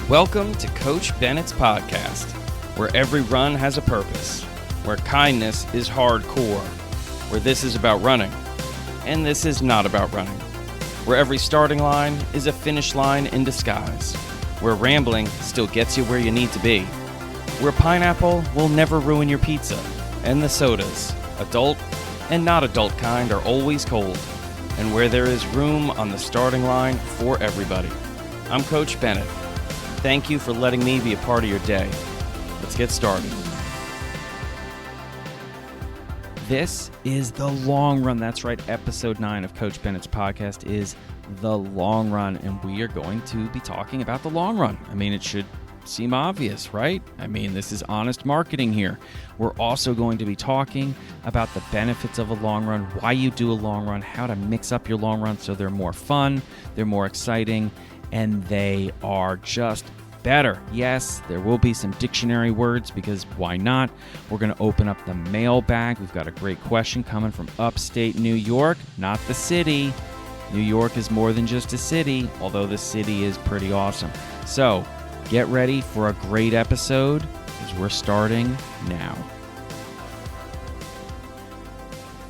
Welcome to Coach Bennett's podcast, where every run has a purpose, where kindness is hardcore, where this is about running, and this is not about running, where every starting line is a finish line in disguise, where rambling still gets you where you need to be, where pineapple will never ruin your pizza, and the sodas, adult and not adult kind, are always cold, and where there is room on the starting line for everybody. I'm Coach Bennett. Thank you for letting me be a part of your day. Let's get started. This is The Long Run. That's right, episode 9 of Coach Bennett's podcast is The Long Run, and we are going to be talking about the long run. I mean, it should seem obvious, right? I mean, this is honest marketing here. We're also going to be talking about the benefits of a long run, why you do a long run, how to mix up your long run so they're more fun, they're more exciting, and they are just better. Yes, there will be some dictionary words because why not? We're going to open up the mailbag. We've got a great question coming from upstate New York, not the city. New York is more than just a city, although the city is pretty awesome. So get ready for a great episode because we're starting now.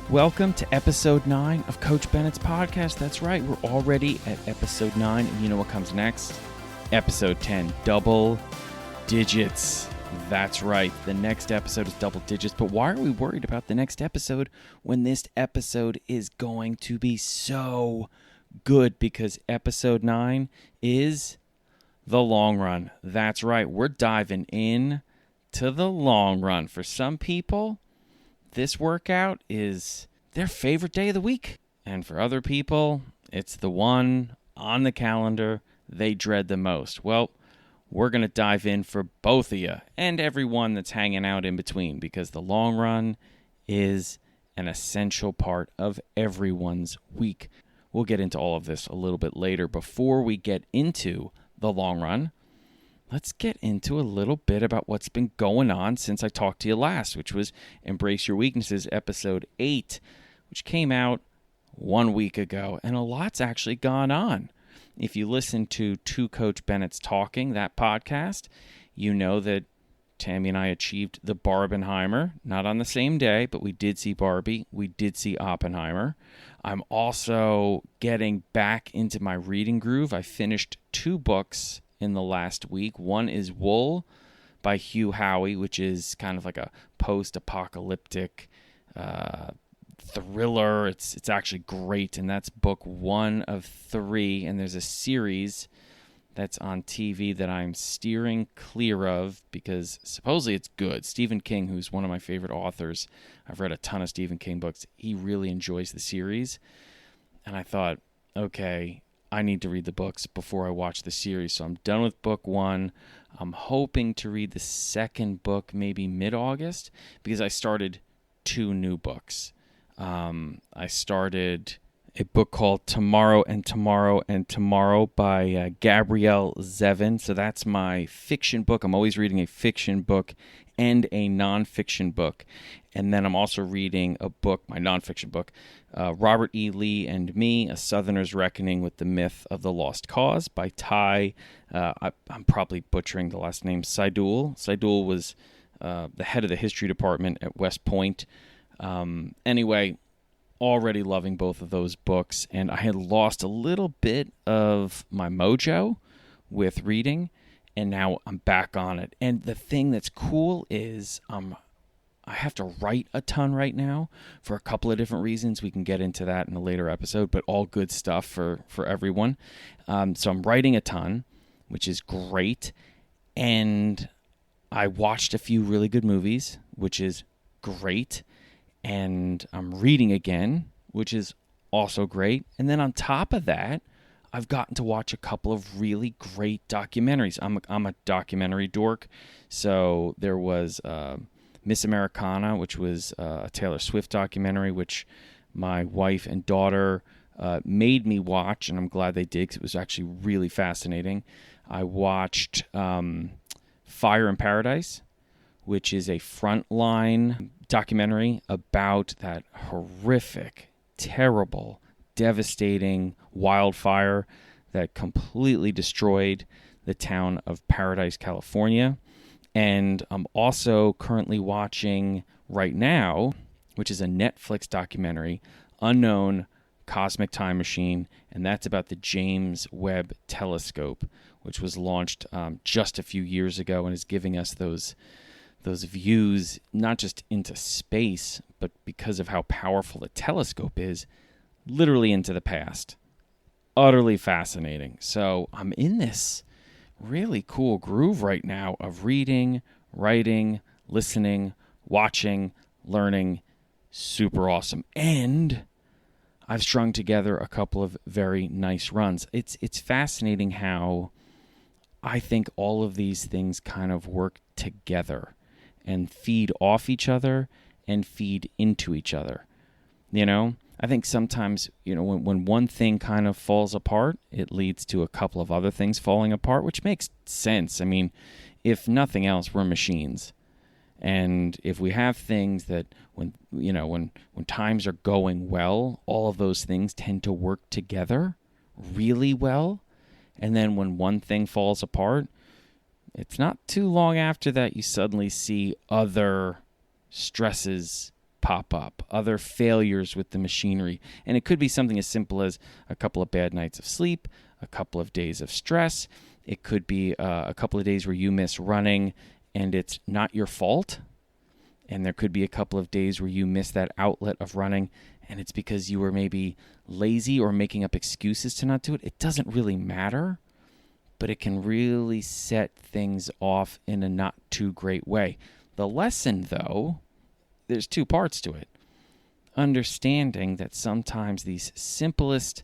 Welcome to episode 9 of Coach Bennett's podcast. That's right, we're already at episode 9, and you know what comes next? Episode 10, double digits. That's right, the next episode is double digits, but why are we worried about the next episode when this episode is going to be so good? Because episode 9 is the long run. That's right, we're diving in to the long run. For some people, this workout is their favorite day of the week. And for other people, it's the one on the calendar they dread the most. Well, we're going to dive in for both of you and everyone that's hanging out in between, because the long run is an essential part of everyone's week. We'll get into all of this a little bit later. Before we get into the long run, let's get into a little bit about what's been going on since I talked to you last, which was Embrace Your Weaknesses, episode 8, which came out 1 week ago, and a lot's actually gone on. If you listen to Coach Bennett's Talking, that podcast, you know that Tammy and I achieved the Barbenheimer, not on the same day, but we did see Barbie, we did see Oppenheimer. I'm also getting back into my reading groove. I finished 2 books in the last week. One is Wool by Hugh, which is kind of like a post-apocalyptic thriller. It's actually great, and that's book 1 of 3, and there's a series that's on TV that I'm steering clear of because supposedly it's good. Stephen King, who's one of my favorite authors, I've read a ton of Stephen King books, he really enjoys the series, and I thought, okay, I need to read the books before I watch the series. So I'm done with book 1. I'm hoping to read the second book maybe mid-August because I started 2 new books. I started a book called Tomorrow and Tomorrow and Tomorrow by Gabrielle Zevin. So that's my fiction book. I'm always reading a fiction book and a nonfiction book. And then I'm also reading a book, my nonfiction book, Robert E. Lee and Me, A Southerner's Reckoning with the Myth of the Lost Cause by Ty, I'm probably butchering the last name, Seidule. Seidule was the head of the history department at West Point. Anyway, already loving both of those books, and I had lost a little bit of my mojo with reading, and now I'm back on it. And the thing that's cool is I have to write a ton right now for a couple of different reasons. We can get into that in a later episode, but all good stuff for everyone. So I'm writing a ton, which is great, and I watched a few really good movies, which is great, and I'm reading again, which is also great. And then on top of that, I've gotten to watch a couple of really great documentaries. I'm a documentary dork, so there was Miss Americana, which was a Taylor Swift documentary, which my wife and daughter made me watch, and I'm glad they did because it was actually really fascinating. I watched Fire in Paradise, which is a Frontline documentary about that horrific, terrible, devastating wildfire that completely destroyed the town of Paradise, California. And I'm also currently watching right now, which is a Netflix documentary, Unknown Cosmic Time Machine, and that's about the James Webb Telescope, which was launched just a few years ago and is giving us those views, not just into space, but because of how powerful the telescope is, literally into the past. Utterly fascinating. So I'm in this really cool groove right now of reading, writing, listening, watching, learning. Super awesome. And I've strung together a couple of very nice runs. It's fascinating how I think all of these things kind of work together and feed off each other and feed into each other. You know, I think sometimes, when one thing kind of falls apart, it leads to a couple of other things falling apart, which makes sense. I mean, if nothing else, we're machines. And if we have things that when times are going well, all of those things tend to work together really well. And then when one thing falls apart, it's not too long after that you suddenly see other stresses pop up, other failures with the machinery. And it could be something as simple as a couple of bad nights of sleep, a couple of days of stress. It could be a couple of days where you miss running and it's not your fault. And there could be a couple of days where you miss that outlet of running and it's because you were maybe lazy or making up excuses to not do it. It doesn't really matter, but it can really set things off in a not too great way. The lesson, though, there's two parts to it. Understanding that sometimes these simplest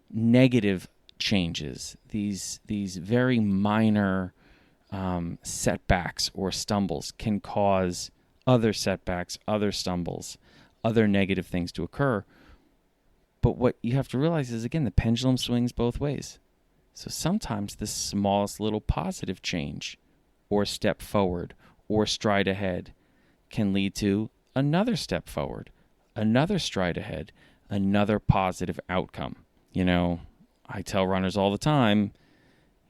negative changes, these very minor setbacks or stumbles can cause other setbacks, other stumbles, other negative things to occur. But what you have to realize is, again, the pendulum swings both ways. So sometimes the smallest little positive change or step forward or stride ahead can lead to another step forward, another stride ahead, another positive outcome. I tell runners all the time,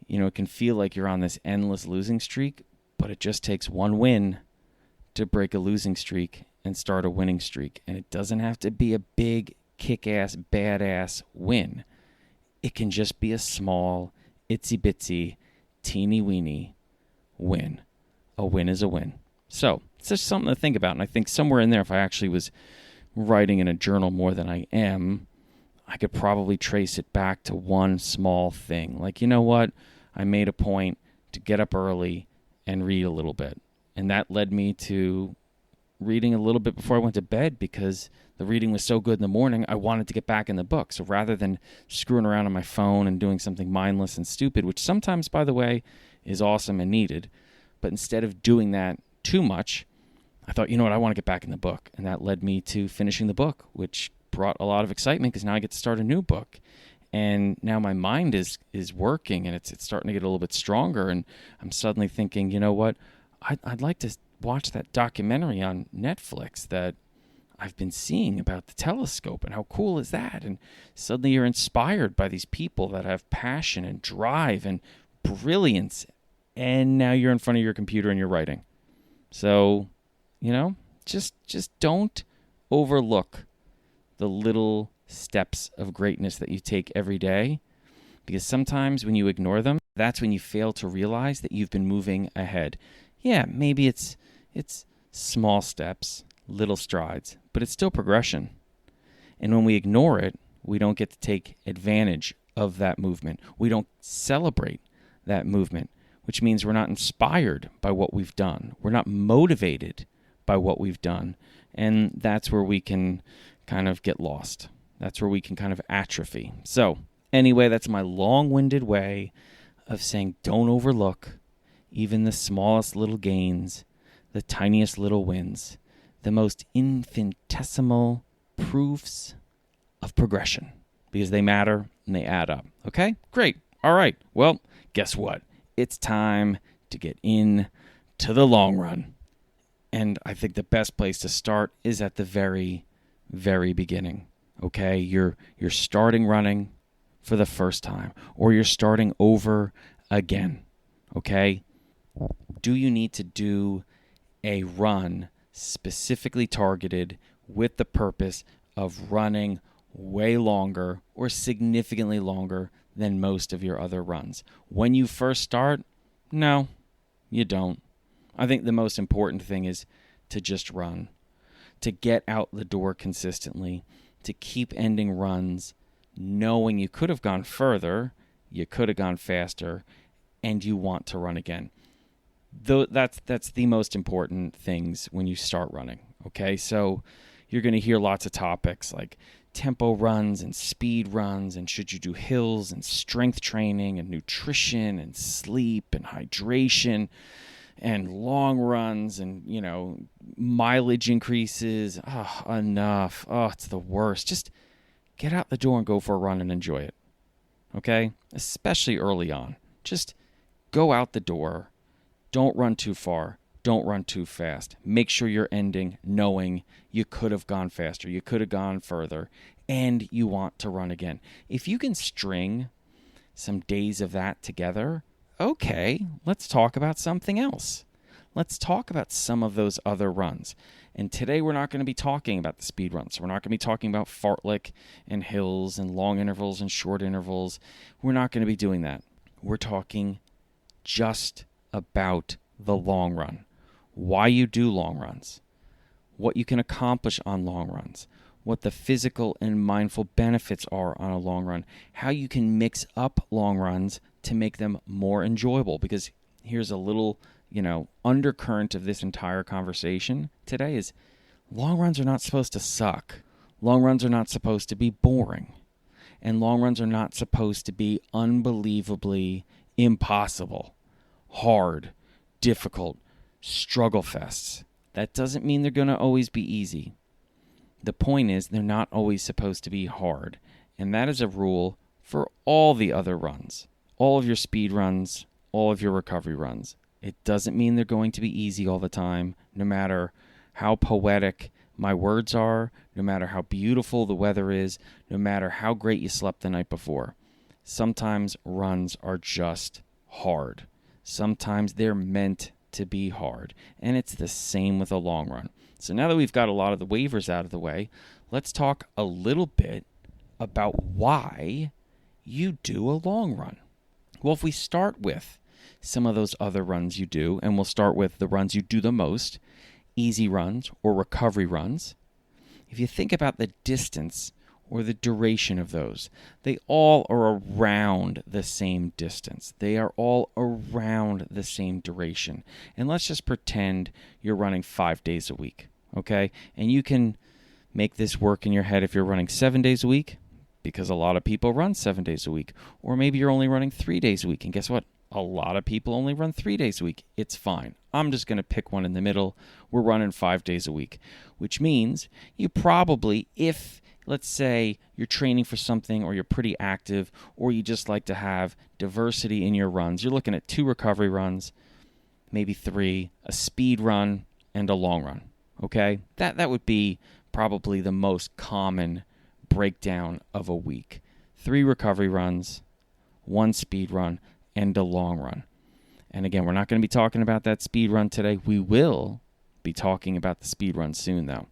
it can feel like you're on this endless losing streak, but it just takes one win to break a losing streak and start a winning streak. And it doesn't have to be a big, kick-ass, badass win. It can just be a small, itsy-bitsy, teeny-weeny win. A win is a win. So it's just something to think about. And I think somewhere in there, if I actually was writing in a journal more than I am, I could probably trace it back to one small thing. Like, you know what? I made a point to get up early and read a little bit. And that led me to reading a little bit before I went to bed because the reading was so good in the morning, I wanted to get back in the book. So rather than screwing around on my phone and doing something mindless and stupid, which sometimes, by the way, is awesome and needed, but instead of doing that too much, I thought, you know what, I want to get back in the book. And that led me to finishing the book, which brought a lot of excitement because now I get to start a new book. And now my mind is working and it's starting to get a little bit stronger. And I'm suddenly thinking, you know what, I'd like to watch that documentary on Netflix that I've been seeing about the telescope, and how cool is that? And suddenly you're inspired by these people that have passion and drive and brilliance, and now you're in front of your computer and you're writing. So, just don't overlook the little steps of greatness that you take every day, because sometimes when you ignore them, that's when you fail to realize that you've been moving ahead. Yeah, maybe it's small steps, little strides, but it's still progression. And when we ignore it, we don't get to take advantage of that movement. We don't celebrate that movement, which means we're not inspired by what we've done. We're not motivated by what we've done. And that's where we can kind of get lost. That's where we can kind of atrophy. So anyway, that's my long-winded way of saying don't overlook even the smallest little gains, the tiniest little wins, the most infinitesimal proofs of progression, because they matter and they add up. Okay? Great. All right. Well, guess what? It's time to get in to the long run. And I think the best place to start is at the very, very beginning. Okay? You're starting running for the first time, or you're starting over again. okay? Do you need to do a run specifically targeted with the purpose of running way longer or significantly longer than most of your other runs? When you first start, no, you don't. I think the most important thing is to just run, to get out the door consistently, to keep ending runs knowing you could have gone further, you could have gone faster, and you want to run again. That's the most important things when you start running, okay? So you're going to hear lots of topics like tempo runs and speed runs, and should you do hills and strength training and nutrition and sleep and hydration and long runs and, mileage increases. Oh, enough. Oh, it's the worst. Just get out the door and go for a run and enjoy it, okay? Especially early on. Just go out the door. Don't run too far. Don't run too fast. Make sure you're ending knowing you could have gone faster, you could have gone further, and you want to run again. If you can string some days of that together, okay, let's talk about something else. Let's talk about some of those other runs. And today we're not going to be talking about the speed runs. We're not going to be talking about fartlek and hills and long intervals and short intervals. We're not going to be doing that. We're talking just about the long run, why you do long runs, what you can accomplish on long runs, what the physical and mindful benefits are on a long run, how you can mix up long runs to make them more enjoyable. Because here's a little, undercurrent of this entire conversation today is long runs are not supposed to suck. Long runs are not supposed to be boring. And long runs are not supposed to be unbelievably impossible, hard, difficult, struggle fests. That doesn't mean they're going to always be easy. The point is they're not always supposed to be hard. And that is a rule for all the other runs, all of your speed runs, all of your recovery runs. It doesn't mean they're going to be easy all the time, no matter how poetic my words are, no matter how beautiful the weather is, no matter how great you slept the night before. Sometimes runs are just hard. Sometimes they're meant to be hard. And it's the same with a long run. So now that we've got a lot of the waivers out of the way, let's talk a little bit about why you do a long run. Well, if we start with some of those other runs you do, and we'll start with the runs you do the most, easy runs or recovery runs. If you think about the distance or the duration of those, they all are around the same distance. They are all around the same duration. And let's just pretend you're running 5 days a week, okay? And you can make this work in your head if you're running 7 days a week, because a lot of people run 7 days a week. Or maybe you're only running 3 days a week. And guess what? A lot of people only run 3 days a week. It's fine. I'm just going to pick one in the middle. We're running 5 days a week, which means you probably, if let's say you're training for something or you're pretty active or you just like to have diversity in your runs, you're looking at 2 recovery runs, maybe 3, a speed run, and a long run, okay? That would be probably the most common breakdown of a week. 3 recovery runs, 1 speed run, and a long run. And again, we're not going to be talking about that speed run today. We will be talking about the speed run soon, though.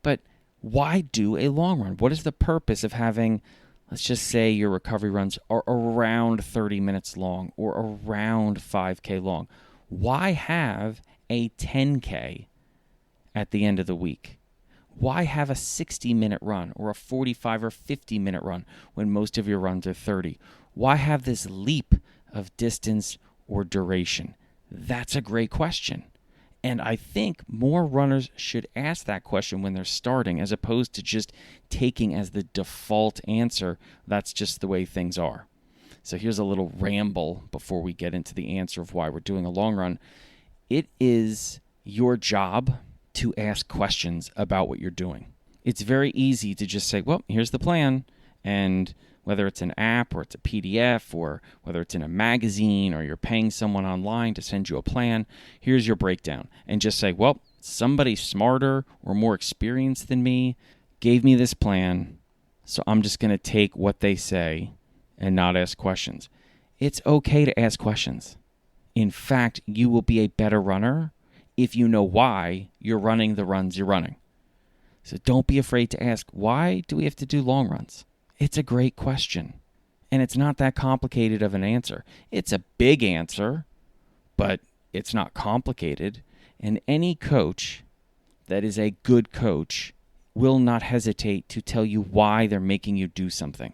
But why do a long run? What is the purpose of having, let's just say your recovery runs are around 30 minutes long or around 5K long? Why have a 10K at the end of the week? Why have a 60-minute run or a 45 or 50-minute run when most of your runs are 30? Why have this leap of distance or duration? That's a great question. And I think more runners should ask that question when they're starting, as opposed to just taking as the default answer, that's just the way things are. So here's a little ramble before we get into the answer of why we're doing a long run. It is your job to ask questions about what you're doing. It's very easy to just say, well, here's the plan, and whether it's an app or it's a PDF or whether it's in a magazine or you're paying someone online to send you a plan, here's your breakdown. And just say, well, somebody smarter or more experienced than me gave me this plan, so I'm just going to take what they say and not ask questions. It's okay to ask questions. In fact, you will be a better runner if you know why you're running the runs you're running. So don't be afraid to ask, why do we have to do long runs? It's a great question. And it's not that complicated of an answer. It's a big answer, but it's not complicated. And any coach that is a good coach will not hesitate to tell you why they're making you do something,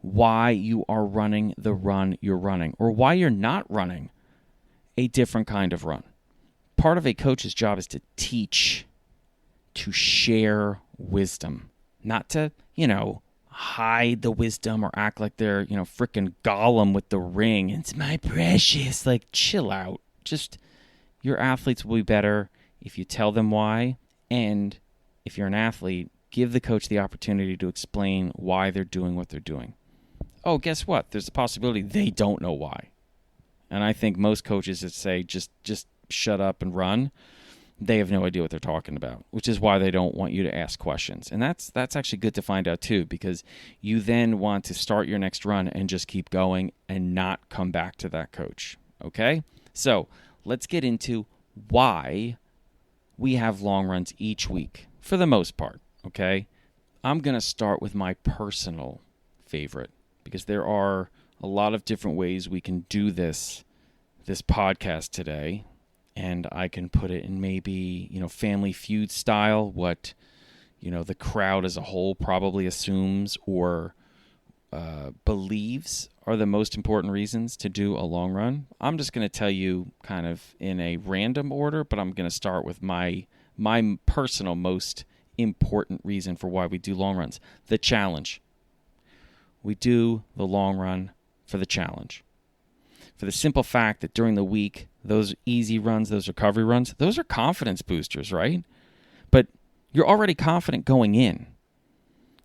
why you are running the run you're running, or why you're not running a different kind of run. Part of a coach's job is to teach, to share wisdom, not to, hide the wisdom or act like they're, frickin' Gollum with the ring. It's my precious. Like, chill out. Just, your athletes will be better if you tell them why. And if you're an athlete, give the coach the opportunity to explain why they're doing what they're doing. Oh, guess what? There's a possibility they don't know why. And I think most coaches that say, just shut up and run, they have no idea what they're talking about, which is why they don't want you to ask questions. And that's actually good to find out too, because you then want to start your next run and just keep going and not come back to that coach. Okay? So let's get into why we have long runs each week for the most part. Okay? I'm going to start with my personal favorite, because there are a lot of different ways we can do this podcast today. And I can put it in maybe, Family Feud style, what, the crowd as a whole probably assumes or believes are the most important reasons to do a long run. I'm just going to tell you kind of in a random order, but I'm going to start with my personal most important reason for why we do long runs, the challenge. We do the long run for the challenge. For the simple fact that during the week, those easy runs, those recovery runs, those are confidence boosters, right? But you're already confident going in.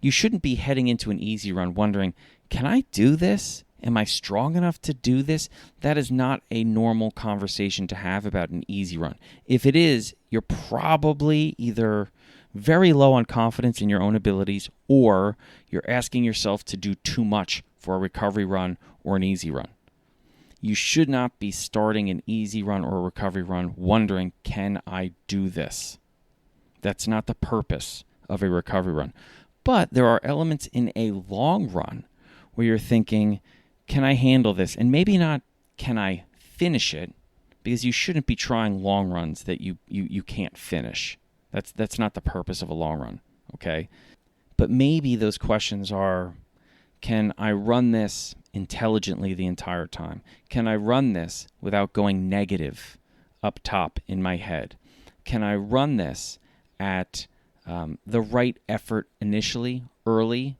You shouldn't be heading into an easy run wondering, can I do this? Am I strong enough to do this? That is not a normal conversation to have about an easy run. If it is, you're probably either very low on confidence in your own abilities, or you're asking yourself to do too much for a recovery run or an easy run. You should not be starting an easy run or a recovery run wondering, can I do this? That's not the purpose of a recovery run. But there are elements in a long run where you're thinking, can I handle this? And maybe not, can I finish it? Because you shouldn't be trying long runs that you can't finish. That's not the purpose of a long run, okay? But maybe those questions are, can I run this intelligently the entire time? Can I run this without going negative up top in my head? Can I run this at the right effort initially, early,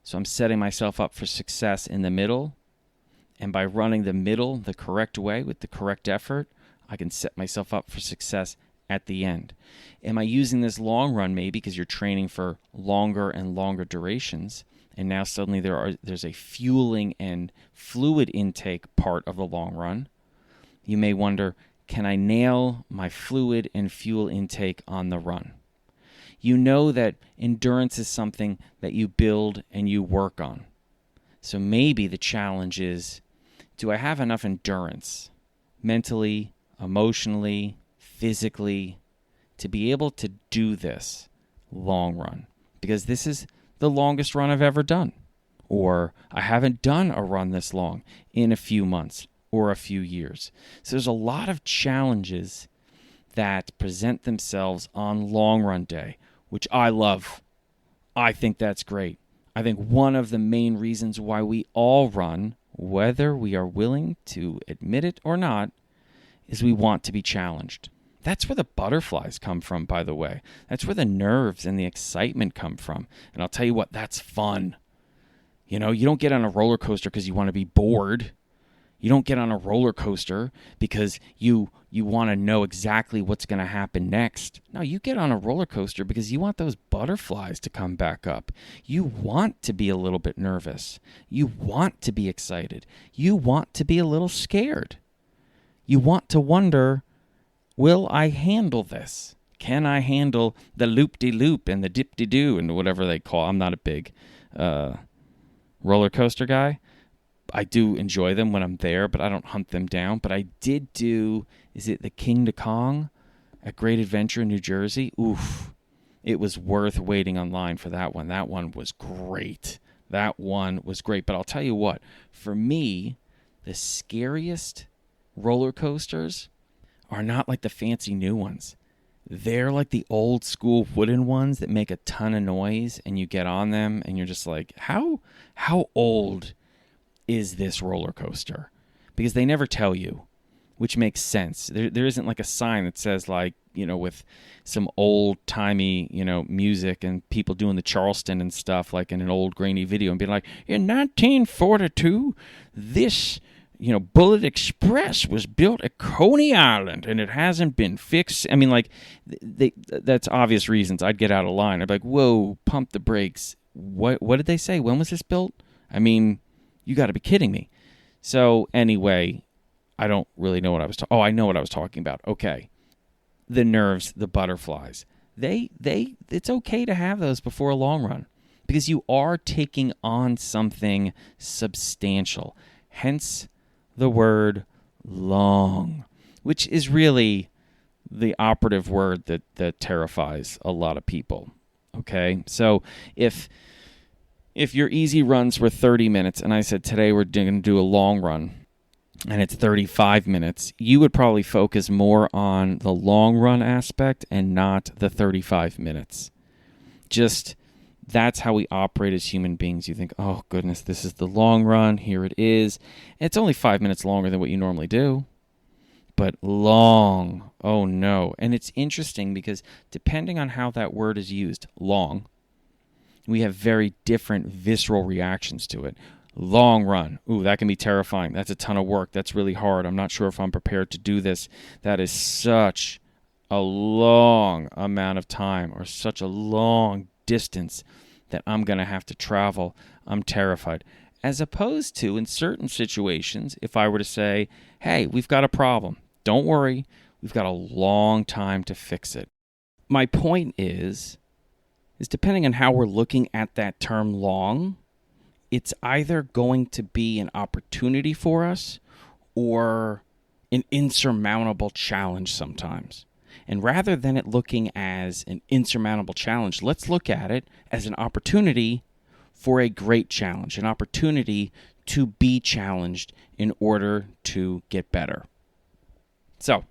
so I'm setting myself up for success in the middle, and by running the middle the correct way with the correct effort, I can set myself up for success at the end. Am I using this long run maybe because you're training for longer and longer durations, and now suddenly there's a fueling and fluid intake part of the long run? You may wonder, can I nail my fluid and fuel intake on the run? You know that endurance is something that you build and you work on. So maybe the challenge is, do I have enough endurance, mentally, emotionally, physically, to be able to do this long run? Because this is the longest run I've ever done. Or I haven't done a run this long in a few months or a few years. So there's a lot of challenges that present themselves on long run day, which I love. I think that's great. I think one of the main reasons why we all run, whether we are willing to admit it or not, is we want to be challenged. That's where the butterflies come from, by the way. That's where the nerves and the excitement come from. And I'll tell you what, that's fun. You don't get on a roller coaster because you want to be bored. You don't get on a roller coaster because you want to know exactly what's going to happen next. No, you get on a roller coaster because you want those butterflies to come back up. You want to be a little bit nervous. You want to be excited. You want to be a little scared. You want to wonder, will I handle this? Can I handle the loop-de-loop and the dip-de-doo and whatever they call it? I'm not a big roller coaster guy. I do enjoy them when I'm there, but I don't hunt them down. But I did do, is it the King to Kong at Great Adventure in New Jersey? Oof. It was worth waiting online for that one. That one was great. That one was great. But I'll tell you what, for me, the scariest roller coasters are not like the fancy new ones. They're like the old school wooden ones that make a ton of noise, and you get on them and you're just like, how old is this roller coaster? Because they never tell you, which makes sense. There isn't like a sign that says, like, with some old-timey, music and people doing the Charleston and stuff like in an old grainy video and being like, in 1942, this Bullet Express was built at Coney Island, and it hasn't been fixed. I mean, like, that's obvious reasons. I'd get out of line. I'd be like, whoa, pump the brakes. What did they say? When was this built? I mean, you got to be kidding me. So, anyway, I don't really know what I was talking. Oh, I know what I was talking about. Okay. The nerves, the butterflies. It's okay to have those before a long run because you are taking on something substantial. Hence the word long, which is really the operative word that terrifies a lot of people. Okay? So if your easy runs were 30 minutes and I said today we're going to do a long run and it's 35 minutes, you would probably focus more on the long run aspect and not the 35 minutes. Just that's how we operate as human beings. You think, oh, goodness, this is the long run. Here it is. It's only 5 minutes longer than what you normally do. But long, oh, no. And it's interesting because depending on how that word is used, long, we have very different visceral reactions to it. Long run. Ooh, that can be terrifying. That's a ton of work. That's really hard. I'm not sure if I'm prepared to do this. That is such a long amount of time or such a long distance that I'm going to have to travel. I'm terrified. As opposed to, in certain situations, if I were to say, hey, we've got a problem. Don't worry. We've got a long time to fix it. My point is depending on how we're looking at that term long, it's either going to be an opportunity for us or an insurmountable challenge sometimes. And rather than it looking as an insurmountable challenge, let's look at it as an opportunity for a great challenge, an opportunity to be challenged in order to get better. So,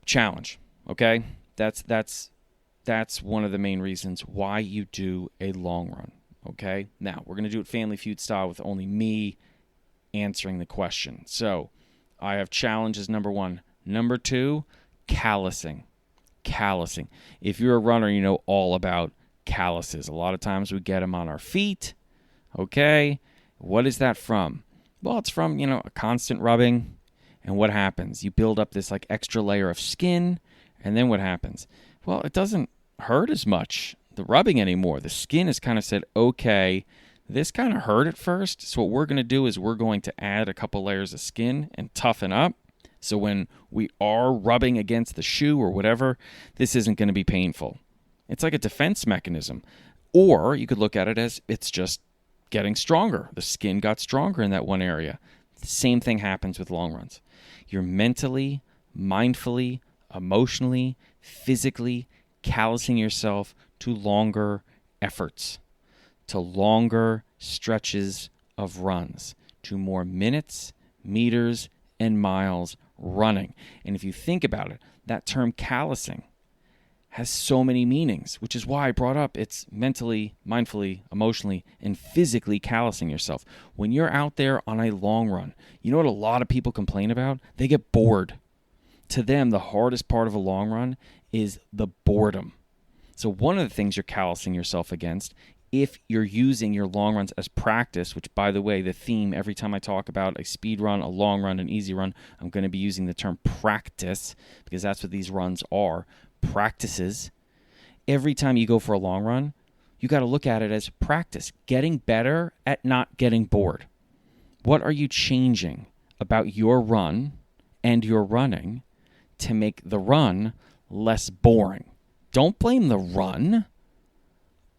challenge, okay? That's one of the main reasons why you do a long run, okay? Now, we're going to do it Family Feud style with only me answering the question. So, I have challenges number 1. Number 2, callousing. If you're a runner, you know all about calluses. A lot of times we get them on our feet. Okay, what is that from? Well, it's from, a constant rubbing. And what happens? You build up this like extra layer of skin, and then what happens? Well, it doesn't hurt as much, the rubbing anymore. The skin has kind of said, okay, this kind of hurt at first. So what we're going to do is we're going to add a couple layers of skin and toughen up. So when we are rubbing against the shoe or whatever, this isn't going to be painful. It's like a defense mechanism. Or you could look at it as it's just getting stronger. The skin got stronger in that one area. The same thing happens with long runs. You're mentally, mindfully, emotionally, physically callousing yourself to longer efforts, to longer stretches of runs, to more minutes, meters, and miles running. And if you think about it, that term callousing has so many meanings, which is why I brought up it's mentally, mindfully, emotionally, and physically callousing yourself. When you're out there on a long run, you know what a lot of people complain about? They get bored. To them, the hardest part of a long run is the boredom. So one of the things you're callousing yourself against, if you're using your long runs as practice, which, by the way, the theme, every time I talk about a speed run, a long run, an easy run, I'm going to be using the term practice because that's what these runs are, practices. Every time you go for a long run, you got to look at it as practice, getting better at not getting bored. What are you changing about your run and your running to make the run less boring? Don't blame the run.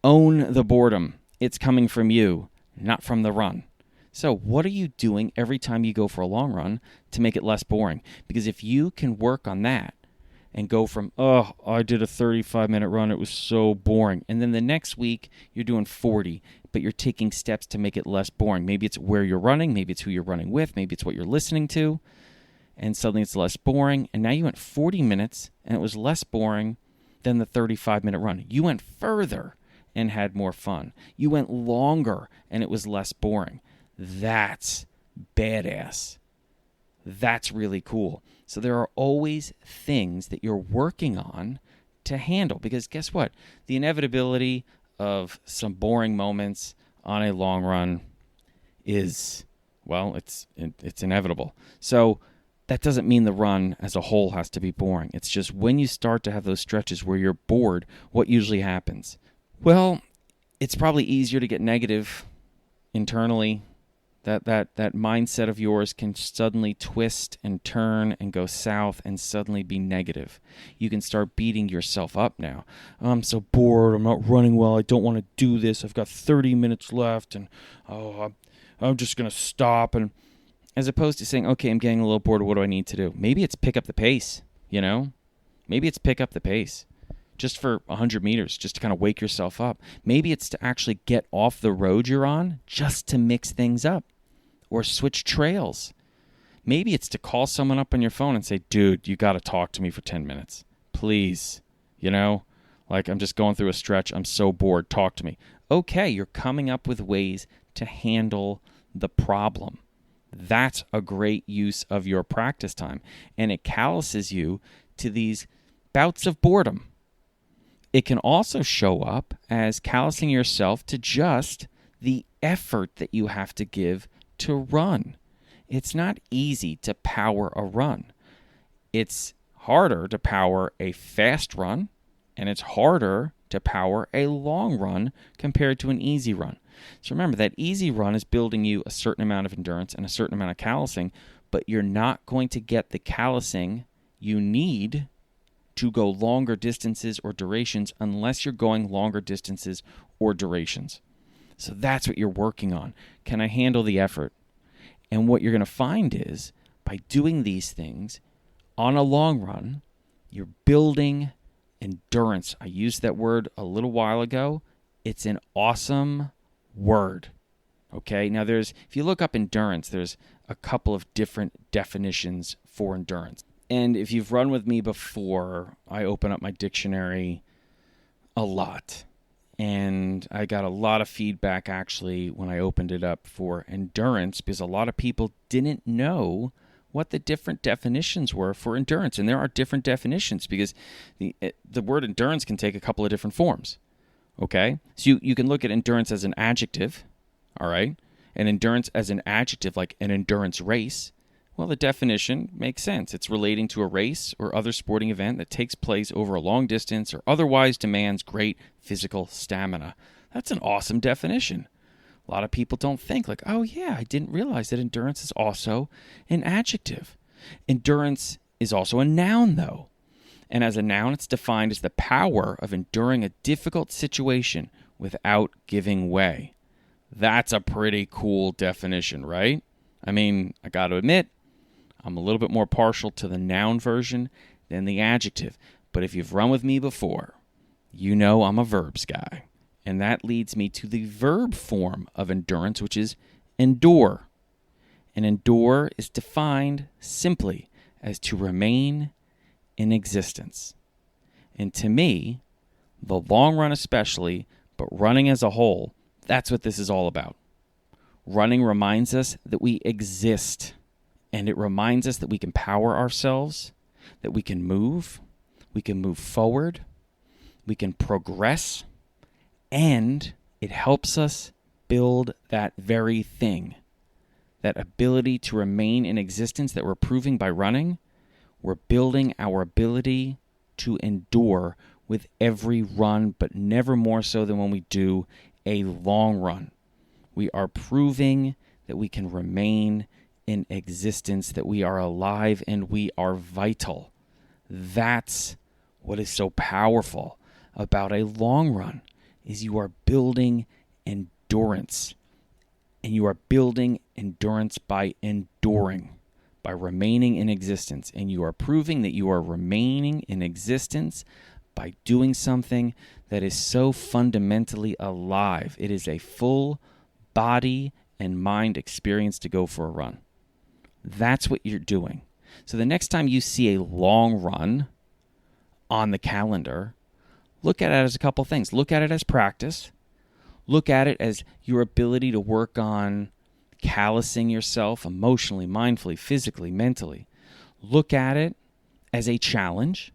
Own the boredom. It's coming from you, not from the run. So what are you doing every time you go for a long run to make it less boring? Because if you can work on that and go from, oh, I did a 35-minute run, it was so boring, and then the next week you're doing 40, but you're taking steps to make it less boring. Maybe it's where you're running, maybe it's who you're running with, maybe it's what you're listening to, and suddenly it's less boring, and now you went 40 minutes, and it was less boring than the 35-minute run. You went further and had more fun. You went longer, and it was less boring. That's badass. That's really cool. So there are always things that you're working on to handle, because guess what? The inevitability of some boring moments on a long run is, well, it's inevitable. So that doesn't mean the run as a whole has to be boring. It's just when you start to have those stretches where you're bored, what usually happens? Well, it's probably easier to get negative internally. That mindset of yours can suddenly twist and turn and go south and suddenly be negative. You can start beating yourself up now. I'm so bored. I'm not running well. I don't want to do this. I've got 30 minutes left, and I'm just going to stop. And as opposed to saying, okay, I'm getting a little bored. What do I need to do? Maybe it's pick up the pace, you know? Maybe it's pick up the pace just for 100 meters, just to kind of wake yourself up. Maybe it's to actually get off the road you're on just to mix things up or switch trails. Maybe it's to call someone up on your phone and say, dude, you got to talk to me for 10 minutes. Please, you know? Like, I'm just going through a stretch. I'm so bored. Talk to me. Okay, you're coming up with ways to handle the problem. That's a great use of your practice time. And it calluses you to these bouts of boredom. It can also show up as callousing yourself to just the effort that you have to give to run. It's not easy to power a run. It's harder to power a fast run, and it's harder to power a long run compared to an easy run. So remember, that easy run is building you a certain amount of endurance and a certain amount of callousing, but you're not going to get the callousing you need to go longer distances or durations unless you're going longer distances or durations. So that's what you're working on. Can I handle the effort? And what you're going to find is by doing these things on a long run, you're building endurance. I used that word a little while ago. It's an awesome word. Okay? Now if you look up endurance, there's a couple of different definitions for endurance. And if you've run with me before, I open up my dictionary a lot. And I got a lot of feedback, actually, when I opened it up for endurance, because a lot of people didn't know what the different definitions were for endurance. And there are different definitions, because the word endurance can take a couple of different forms. Okay? So you can look at endurance as an adjective, all right? And endurance as an adjective, like an endurance race. Well, the definition makes sense. It's relating to a race or other sporting event that takes place over a long distance or otherwise demands great physical stamina. That's an awesome definition. A lot of people don't think like, oh yeah, I didn't realize that endurance is also an adjective. Endurance is also a noun, though. And as a noun, it's defined as the power of enduring a difficult situation without giving way. That's a pretty cool definition, right? I mean, I got to admit, I'm a little bit more partial to the noun version than the adjective. But if you've run with me before, you know I'm a verbs guy. And that leads me to the verb form of endurance, which is endure. And endure is defined simply as to remain in existence. And to me, the long run especially, but running as a whole, that's what this is all about. Running reminds us that we exist. And it reminds us that we can power ourselves, that we can move forward, we can progress, and it helps us build that very thing, that ability to remain in existence that we're proving by running. We're building our ability to endure with every run, but never more so than when we do a long run. We are proving that we can remain in existence, that we are alive and we are vital. That's what is so powerful about a long run, is you are building endurance. And you are building endurance by enduring, by remaining in existence. And you are proving that you are remaining in existence by doing something that is so fundamentally alive. It is a full body and mind experience to go for a run. That's what you're doing. So the next time you see a long run on the calendar, look at it as a couple things. Look at it as practice. Look at it as your ability to work on callousing yourself emotionally, mindfully, physically, mentally. Look at it as a challenge,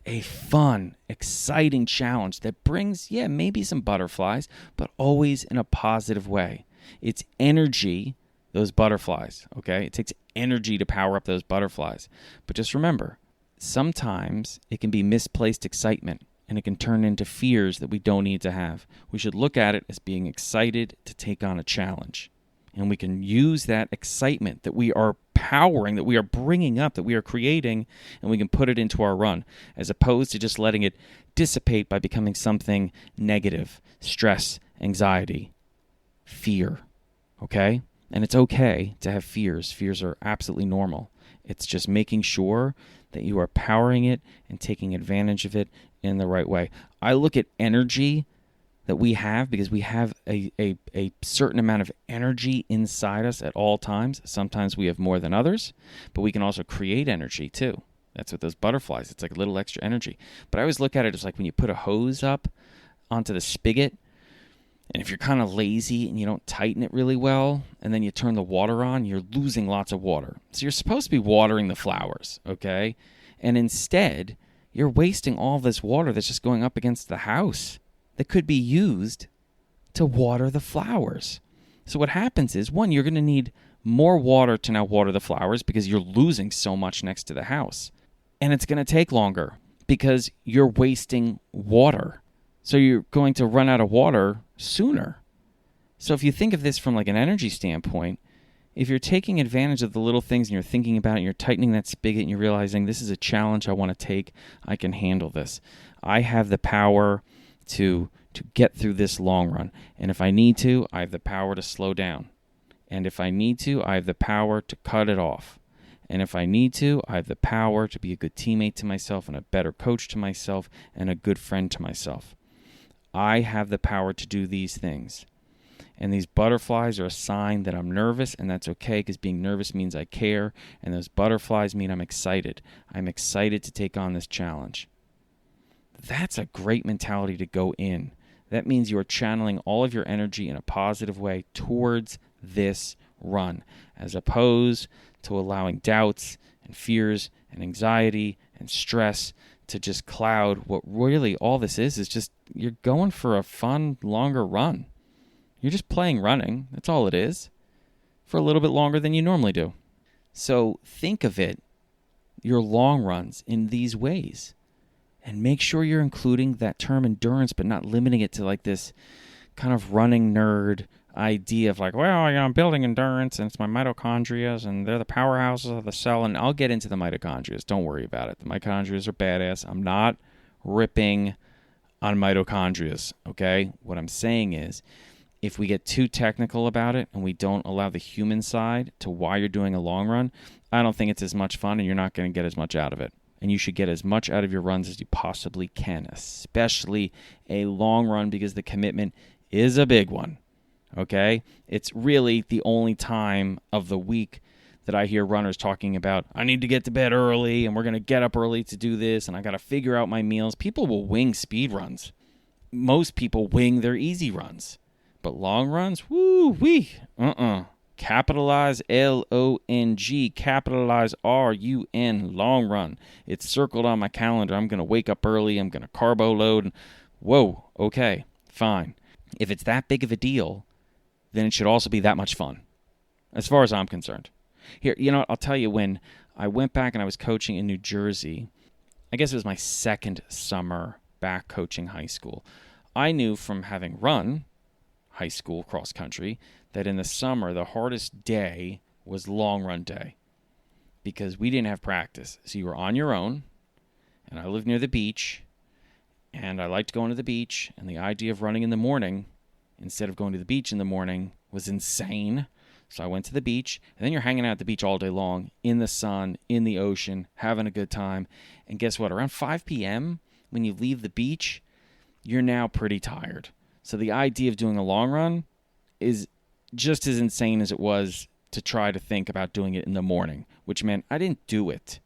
a fun, exciting challenge that brings, maybe some butterflies, but always in a positive way. It's energy, those butterflies, okay? It takes energy to power up those butterflies. But just remember, sometimes it can be misplaced excitement, and it can turn into fears that we don't need to have. We should look at it as being excited to take on a challenge. And we can use that excitement that we are powering, that we are bringing up, that we are creating, and we can put it into our run, as opposed to just letting it dissipate by becoming something negative, stress, anxiety, fear, okay? And it's okay to have fears. Fears are absolutely normal. It's just making sure that you are powering it and taking advantage of it in the right way. I look at energy that we have because we have a certain amount of energy inside us at all times. Sometimes we have more than others, but we can also create energy too. That's what those butterflies, it's like a little extra energy. But I always look at it as like when you put a hose up onto the spigot, and if you're kind of lazy and you don't tighten it really well, and then you turn the water on, you're losing lots of water. So you're supposed to be watering the flowers, okay? And instead, you're wasting all this water that's just going up against the house that could be used to water the flowers. So what happens is, one, you're going to need more water to now water the flowers because you're losing so much next to the house. And it's going to take longer because you're wasting water. So you're going to run out of water sooner. So if you think of this from like an energy standpoint, if you're taking advantage of the little things and you're thinking about it, and you're tightening that spigot and you're realizing this is a challenge I want to take, I can handle this. I have the power to get through this long run. And if I need to, I have the power to slow down. And if I need to, I have the power to cut it off. And if I need to, I have the power to be a good teammate to myself and a better coach to myself and a good friend to myself. I have the power to do these things. And these butterflies are a sign that I'm nervous, and that's okay because being nervous means I care, and those butterflies mean I'm excited. I'm excited to take on this challenge. That's a great mentality to go in. That means you're channeling all of your energy in a positive way towards this run, as opposed to allowing doubts and fears and anxiety and stress to just cloud what really all this is just you're going for a fun, longer run. You're just playing running. That's all it is, for a little bit longer than you normally do. So think of it, your long runs, in these ways. And make sure you're including that term endurance, but not limiting it to like this kind of running nerd idea of like, well, I'm building endurance and it's my mitochondria and they're the powerhouses of the cell. And I'll get into the mitochondria. Don't worry about it. The mitochondria are badass. I'm not ripping on mitochondria, okay? What I'm saying is, if we get too technical about it and we don't allow the human side to why you're doing a long run, I don't think it's as much fun and you're not going to get as much out of it. And you should get as much out of your runs as you possibly can, especially a long run, because the commitment is a big one, okay? It's really the only time of the week that I hear runners talking about, I need to get to bed early, and we're going to get up early to do this, and I got to figure out my meals. People will wing speed runs. Most people wing their easy runs. But long runs, woo-wee, Capitalize L-O-N-G, capitalize R-U-N, long run. It's circled on my calendar. I'm going to wake up early. I'm going to carbo load. Whoa, okay, fine. If it's that big of a deal, then it should also be that much fun, as far as I'm concerned. Here, I'll tell you, when I went back and I was coaching in New Jersey, I guess it was my second summer back coaching high school. I knew from having run high school cross country that in the summer the hardest day was long run day because we didn't have practice. So you were on your own, and I lived near the beach, and I liked going to the beach, and the idea of running in the morning instead of going to the beach in the morning was insane. So I went to the beach, and then you're hanging out at the beach all day long, in the sun, in the ocean, having a good time. And guess what? Around 5 p.m., when you leave the beach, you're now pretty tired. So the idea of doing a long run is just as insane as it was to try to think about doing it in the morning, which meant I didn't do it.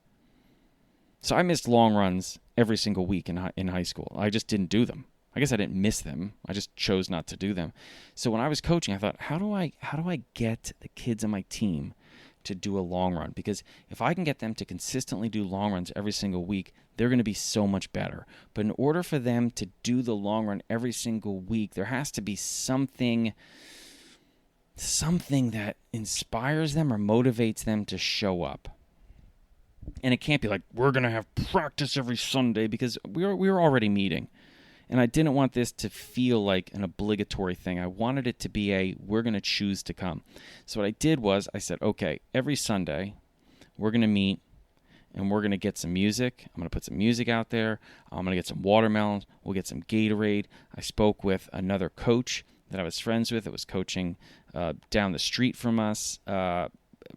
So I missed long runs every single week in high school. I just didn't do them. I guess I didn't miss them. I just chose not to do them. So when I was coaching, I thought, how do I get the kids on my team to do a long run? Because if I can get them to consistently do long runs every single week, they're going to be so much better. But in order for them to do the long run every single week, there has to be something that inspires them or motivates them to show up. And it can't be like, we're going to have practice every Sunday, because we were already meeting. And I didn't want this to feel like an obligatory thing. I wanted it to be we're going to choose to come. So what I did was I said, okay, every Sunday we're going to meet and we're going to get some music. I'm going to put some music out there. I'm going to get some watermelons. We'll get some Gatorade. I spoke with another coach that I was friends with that was coaching down the street from us,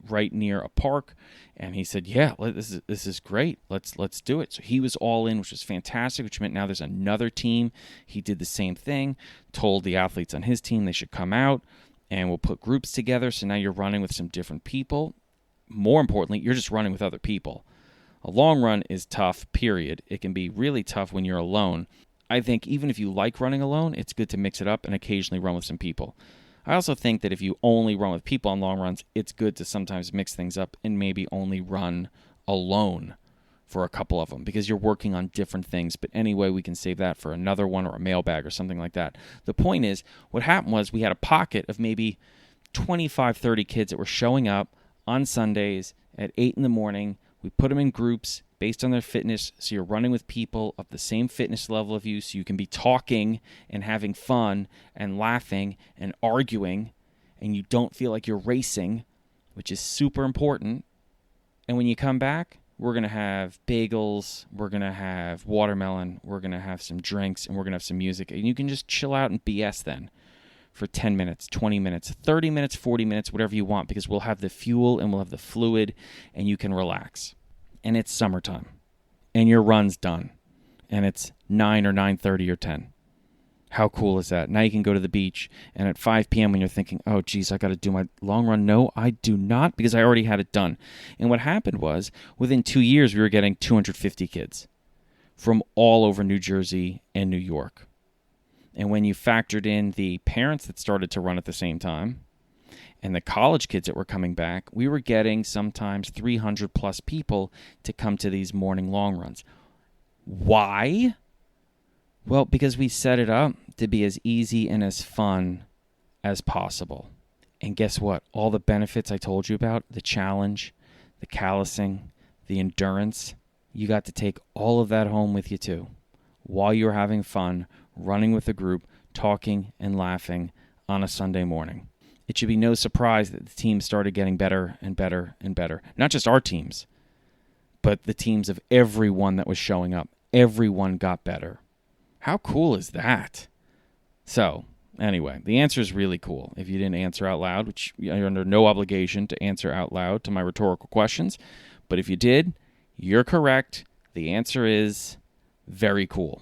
right near a park, and he said, yeah, this is great. Let's do it. So he was all in, which was fantastic, which meant now there's another team. He did the same thing, told the athletes on his team they should come out, and we'll put groups together. So now you're running with some different people. More importantly, you're just running with other people. A long run is tough, period. It can be really tough when you're alone. I think even if you like running alone, it's good to mix it up and occasionally run with some people. I also think that if you only run with people on long runs, it's good to sometimes mix things up and maybe only run alone for a couple of them, because you're working on different things. But anyway, we can save that for another one or a mailbag or something like that. The point is, what happened was we had a pocket of maybe 25, 30 kids that were showing up on Sundays at 8 in the morning. We put them in groups based on their fitness, so you're running with people of the same fitness level of you, so you can be talking and having fun and laughing and arguing, and you don't feel like you're racing, which is super important. And when you come back, we're going to have bagels, we're going to have watermelon, we're going to have some drinks, and we're going to have some music, and you can just chill out and BS then for 10 minutes, 20 minutes, 30 minutes, 40 minutes, whatever you want, because we'll have the fuel and we'll have the fluid, and you can relax. And it's summertime, and your run's done, and it's 9 or 9:30 or 10. How cool is that? Now you can go to the beach, and at 5 p.m. when you're thinking, oh, geez, I got to do my long run. No, I do not, because I already had it done. And what happened was, within 2 years, we were getting 250 kids from all over New Jersey and New York. And when you factored in the parents that started to run at the same time, and the college kids that were coming back, we were getting sometimes 300 plus people to come to these morning long runs. Why? Well, because we set it up to be as easy and as fun as possible. And guess what? All the benefits I told you about, the challenge, the callousing, the endurance, you got to take all of that home with you too, while you're having fun, running with a group, talking and laughing on a Sunday morning. It should be no surprise that the teams started getting better and better and better. Not just our teams, but the teams of everyone that was showing up. Everyone got better. How cool is that? So, anyway, the answer is really cool. If you didn't answer out loud, which you're under no obligation to answer out loud to my rhetorical questions, but if you did, you're correct. The answer is very cool.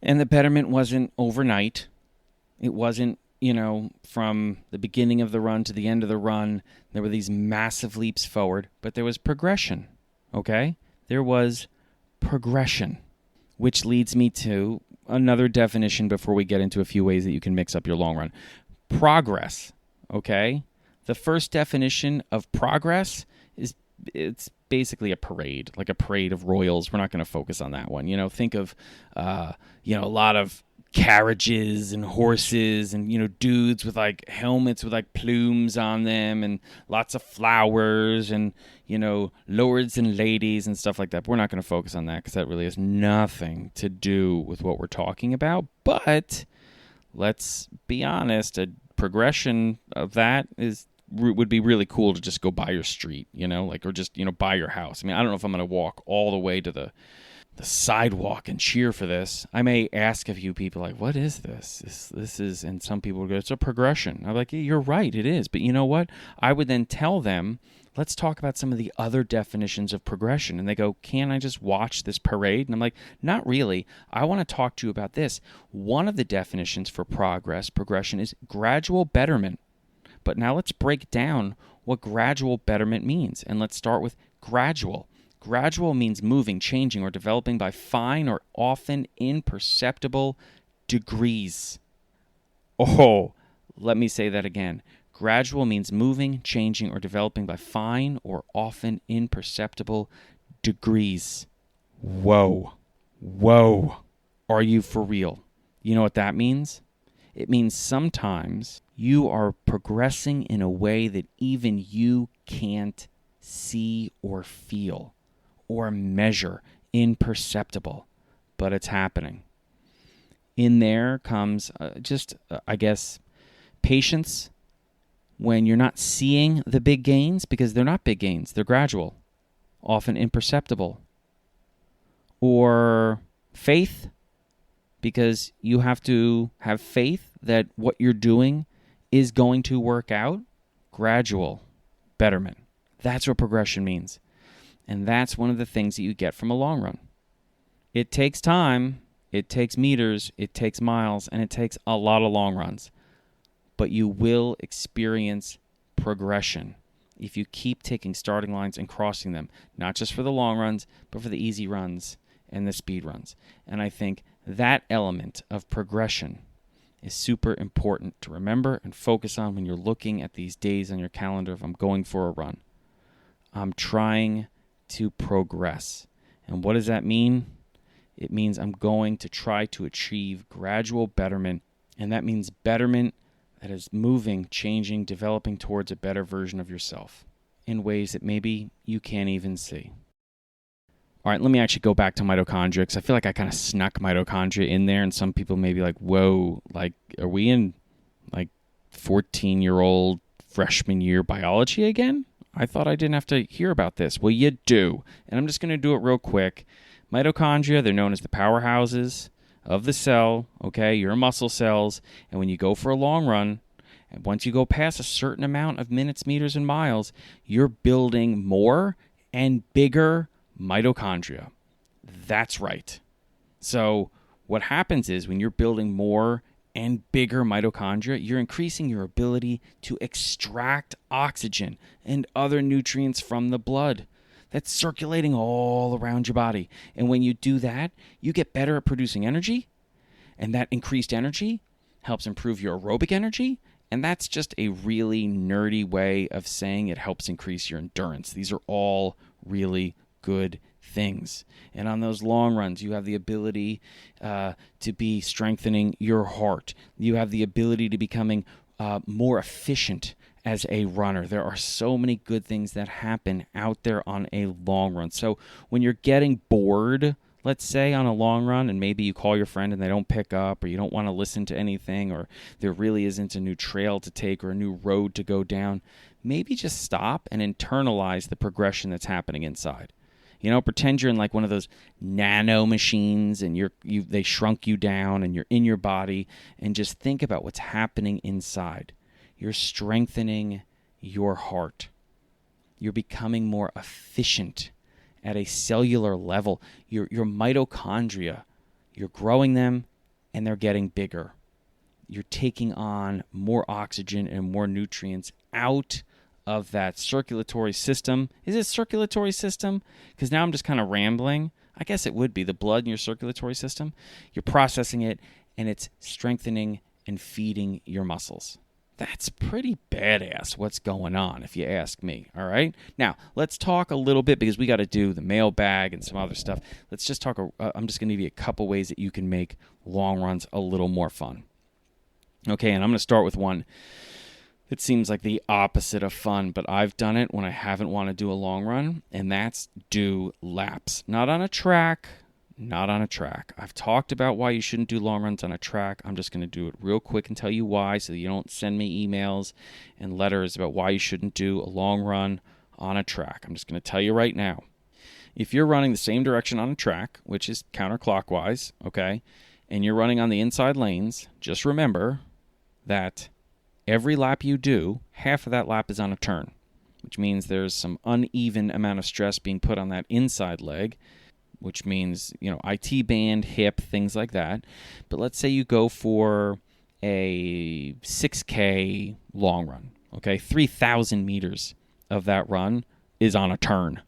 And the betterment wasn't overnight. It wasn't, from the beginning of the run to the end of the run, there were these massive leaps forward, but there was progression, okay? There was progression, which leads me to another definition before we get into a few ways that you can mix up your long run. Progress, okay? The first definition of progress is it's basically a parade, like a parade of royals. We're not going to focus on that one. Think of, a lot of carriages and horses and, dudes with like helmets with like plumes on them and lots of flowers and, lords and ladies and stuff like that. But we're not going to focus on that because that really has nothing to do with what we're talking about. But let's be honest, a progression of that would be really cool to just go by your street, or just, by your house. I mean, I don't know if I'm going to walk all the way to the sidewalk and cheer for this. I may ask a few people, like, what is this? This is, and some people would go, it's a progression. I'm like, you're right, it is. But you know what? I would then tell them, let's talk about some of the other definitions of progression. And they go, can I just watch this parade? And I'm like, not really. I want to talk to you about this. One of the definitions for progression is gradual betterment. But now let's break down what gradual betterment means. And let's start with gradual. Gradual means moving, changing, or developing by fine or often imperceptible degrees. Oh, let me say that again. Gradual means moving, changing, or developing by fine or often imperceptible degrees. Whoa. Are you for real? You know what that means? It means sometimes you are progressing in a way that even you can't see or feel or measure, imperceptible, but it's happening. In there comes patience when you're not seeing the big gains, because they're not big gains, they're gradual, often imperceptible. Or faith, because you have to have faith that what you're doing is going to work out. Gradual betterment. That's what progression means. And that's one of the things that you get from a long run. It takes time, it takes meters, it takes miles, and it takes a lot of long runs. But you will experience progression if you keep taking starting lines and crossing them, not just for the long runs, but for the easy runs and the speed runs. And I think that element of progression is super important to remember and focus on when you're looking at these days on your calendar. If I'm going for a run, I'm trying to progress. And what does that mean? It means I'm going to try to achieve gradual betterment, and that means betterment that is moving, changing, developing towards a better version of yourself in ways that maybe you can't even see. All right, let me actually go back to mitochondria, because I feel like I kind of snuck mitochondria in there, and some people may be like, whoa, like, are we in like 14-year-old freshman year biology again? I thought I didn't have to hear about this. Well, you do, and I'm just going to do it real quick. Mitochondria, they're known as the powerhouses of the cell, okay? Your muscle cells, and when you go for a long run, and once you go past a certain amount of minutes, meters, and miles, you're building more and bigger mitochondria. That's right. So what happens is when you're building more and bigger mitochondria, you're increasing your ability to extract oxygen and other nutrients from the blood that's circulating all around your body. And when you do that, you get better at producing energy, and that increased energy helps improve your aerobic energy, and that's just a really nerdy way of saying it helps increase your endurance. These are all really good things. And on those long runs, you have the ability to be strengthening your heart. You have the ability to becoming more efficient as a runner. There are so many good things that happen out there on a long run. So when you're getting bored, let's say on a long run, and maybe you call your friend and they don't pick up, or you don't want to listen to anything, or there really isn't a new trail to take or a new road to go down, maybe just stop and internalize the progression that's happening inside. You know, pretend you're in like one of those nano machines and they shrunk you down and you're in your body, and just think about what's happening inside. You're strengthening your heart. You're becoming more efficient at a cellular level. Your mitochondria, you're growing them and they're getting bigger. You're taking on more oxygen and more nutrients out of that circulatory system. Is it circulatory system? Because now I'm just kind of rambling. I guess it would be the blood in your circulatory system. You're processing it, and it's strengthening and feeding your muscles. That's pretty badass what's going on, if you ask me, all right? Now, let's talk a little bit, because we got to do the mailbag and some other stuff. Let's just talk. I'm just going to give you a couple ways that you can make long runs a little more fun. Okay, and I'm going to start with one. It seems like the opposite of fun, but I've done it when I haven't wanted to do a long run, and that's do laps. Not on a track. I've talked about why you shouldn't do long runs on a track. I'm just going to do it real quick and tell you why, so that you don't send me emails and letters about why you shouldn't do a long run on a track. I'm just going to tell you right now. If you're running the same direction on a track, which is counterclockwise, okay, and you're running on the inside lanes, just remember that every lap you do, half of that lap is on a turn, which means there's some uneven amount of stress being put on that inside leg, which means, IT band, hip, things like that. But let's say you go for a 6K long run, okay? 3,000 meters of that run is on a turn.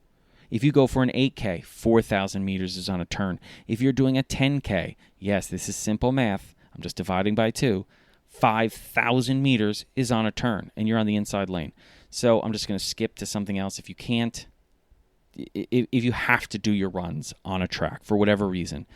If you go for an 8K, 4,000 meters is on a turn. If you're doing a 10K, yes, this is simple math. I'm just dividing by 2. 5,000 meters is on a turn, and you're on the inside lane. So I'm just going to skip to something else. If you can't, if you have to do your runs on a track for whatever reason,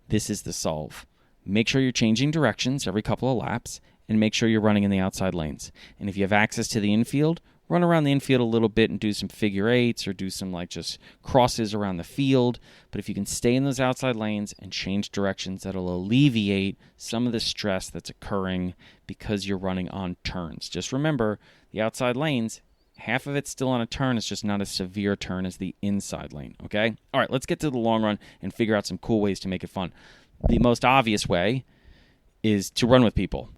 this is the solve. Make sure you're changing directions every couple of laps, and make sure you're running in the outside lanes. And if you have access to the infield, run around the infield a little bit and do some figure eights or do some just crosses around the field. But if you can stay in those outside lanes and change directions, that'll alleviate some of the stress that's occurring because you're running on turns. Just remember, the outside lanes, half of it's still on a turn. It's just not a severe turn as the inside lane, okay? All right, let's get to the long run and figure out some cool ways to make it fun. The most obvious way is to run with people.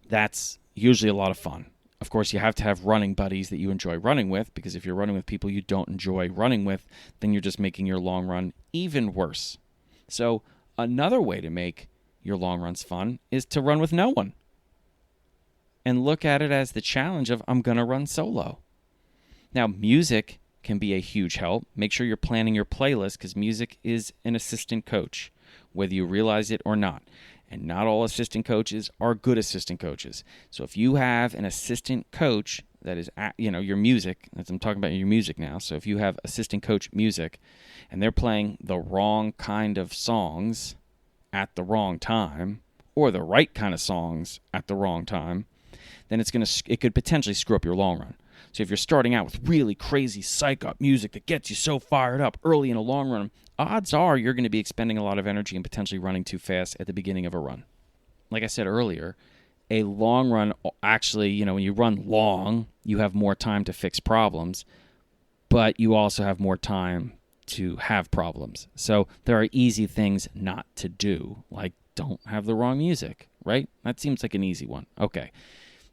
That's usually a lot of fun. Of course, you have to have running buddies that you enjoy running with, because if you're running with people you don't enjoy running with, then you're just making your long run even worse. So another way to make your long runs fun is to run with no one. And look at it as the challenge of, I'm going to run solo. Now, music can be a huge help. Make sure you're planning your playlist, because music is an assistant coach, whether you realize it or not. And not all assistant coaches are good assistant coaches. So if you have an assistant coach that is, your music, I'm talking about your music now. So if you have assistant coach music and they're playing the wrong kind of songs at the wrong time, or the right kind of songs at the wrong time, then it could potentially screw up your long run. So if you're starting out with really crazy psych-up music that gets you so fired up early in a long run, odds are you're going to be expending a lot of energy and potentially running too fast at the beginning of a run. Like I said earlier, a long run, actually, when you run long, you have more time to fix problems, but you also have more time to have problems. So there are easy things not to do, like don't have the wrong music, right? That seems like an easy one. Okay.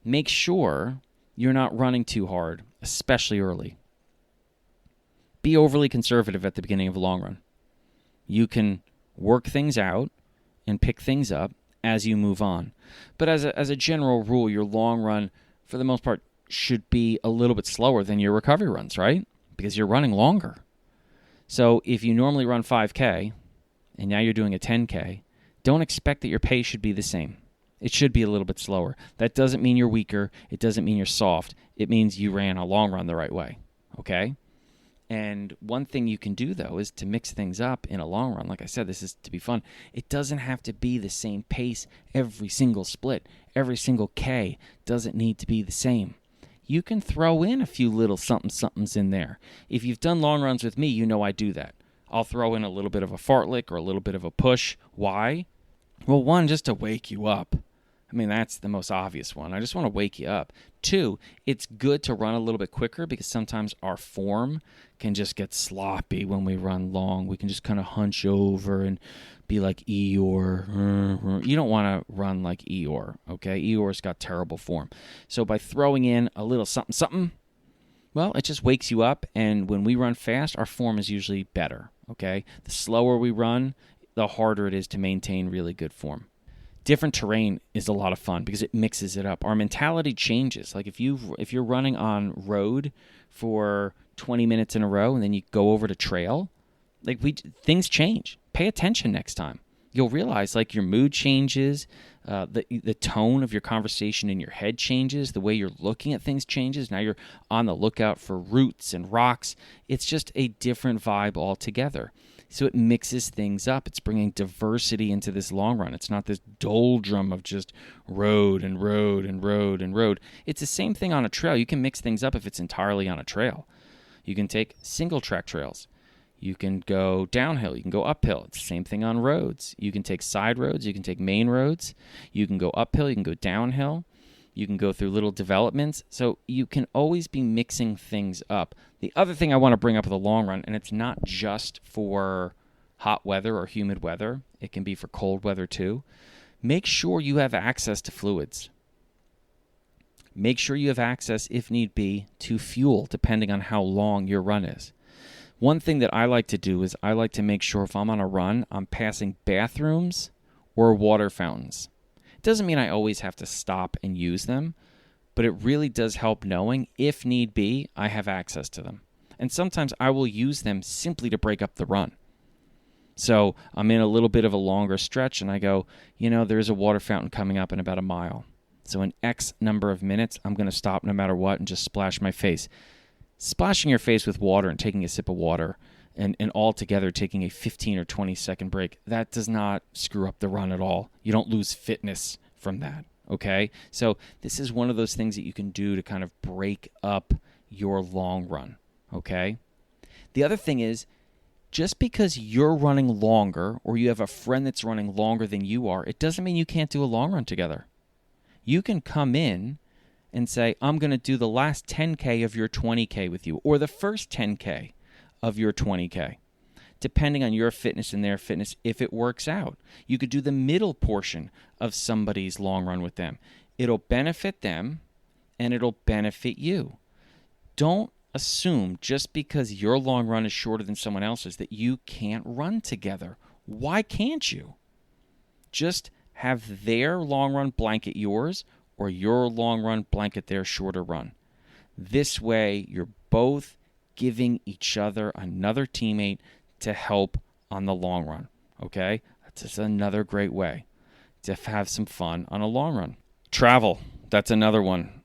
Make sure you're not running too hard, especially early. Be overly conservative at the beginning of a long run. You can work things out and pick things up as you move on. But as a general rule, your long run, for the most part, should be a little bit slower than your recovery runs, right? Because you're running longer. So if you normally run 5K and now you're doing a 10K, don't expect that your pace should be the same. It should be a little bit slower. That doesn't mean you're weaker. It doesn't mean you're soft. It means you ran a long run the right way, okay? And one thing you can do, though, is to mix things up in a long run. Like I said, this is to be fun. It doesn't have to be the same pace every single split. Every single K doesn't need to be the same. You can throw in a few little somethings in there. If you've done long runs with me, you know I do that. I'll throw in a little bit of a fartlek or a little bit of a push. Why? Well, one, just to wake you up. I mean, that's the most obvious one. I just want to wake you up. 2, it's good to run a little bit quicker, because sometimes our form can just get sloppy when we run long. We can just kind of hunch over and be like Eeyore. You don't want to run like Eeyore, okay? Eeyore's got terrible form. So by throwing in a little something, well, it just wakes you up, and when we run fast, our form is usually better, okay? The slower we run, the harder it is to maintain really good form. Different terrain is a lot of fun because it mixes it up. Our mentality changes. Like if you're running on road for 20 minutes in a row and then you go over to trail, things change. Pay attention next time. You'll realize your mood changes, the tone of your conversation in your head changes, the way you're looking at things changes. Now you're on the lookout for roots and rocks. It's just a different vibe altogether. So it mixes things up. It's bringing diversity into this long run. It's not this doldrum of just road and road and road and road. It's the same thing on a trail. You can mix things up if it's entirely on a trail. You can take single track trails. You can go downhill. You can go uphill. It's the same thing on roads. You can take side roads. You can take main roads. You can go uphill. You can go downhill. You can go through little developments. So you can always be mixing things up. The other thing I want to bring up with the long run, and it's not just for hot weather or humid weather. It can be for cold weather too. Make sure you have access to fluids. Make sure you have access, if need be, to fuel, depending on how long your run is. One thing that I like to do is I like to make sure if I'm on a run, I'm passing bathrooms or water fountains. It doesn't mean I always have to stop and use them, but it really does help knowing, if need be, I have access to them. And sometimes I will use them simply to break up the run. So I'm in a little bit of a longer stretch, and I go, there's a water fountain coming up in about a mile. So in X number of minutes, I'm going to stop no matter what and just splash my face. Splashing your face with water and taking a sip of water and all together taking a 15 or 20 second break, that does not screw up the run at all. You don't lose fitness from that, okay? So this is one of those things that you can do to kind of break up your long run, okay? The other thing is, just because you're running longer or you have a friend that's running longer than you are, it doesn't mean you can't do a long run together. You can come in and say, I'm going to do the last 10K of your 20K with you, or the first 10K of your 20K, depending on your fitness and their fitness, if it works out. You could do the middle portion of somebody's long run with them. It'll benefit them, and it'll benefit you. Don't assume just because your long run is shorter than someone else's that you can't run together. Why can't you? Just have their long run blanket yours, or your long run blanket their shorter run. This way, you're both giving each other another teammate to help on the long run, okay? That's just another great way to have some fun on a long run. Travel, that's another one.